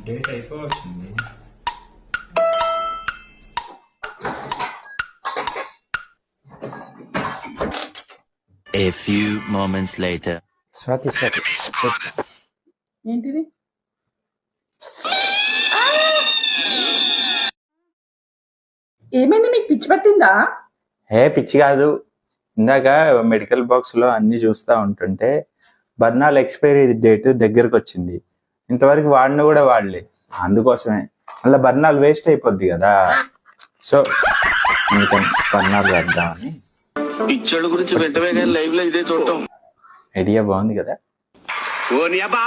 Date అయిపోవచ్చింది. A few moments later. Swathi ఏంటిది? ఏమైంది, మీకు పిచ్చి పట్టిందా? పిచ్చి కాదు. ఇందాక మెడికల్ బాక్స్ లో అన్ని చూస్తా ఉంటుంటే బర్నాల్ ఎక్స్పైరీ డేట్ దగ్గరకు వచ్చింది. ఇంతవరకు వాడిన కూడా వాడలే. అందుకోసమే మళ్ళీ బర్నాల్ వేస్ట్ అయిపోద్ది కదా. సో అందుకని బర్నాల్ వేద్దామని. పిచ్చోళ్ళ గురించి వెంటనే కానీ లైవ్ లో ఇదే చూడటం ఐడియా బాగుంది కదా. ఓ నీ అబ్బా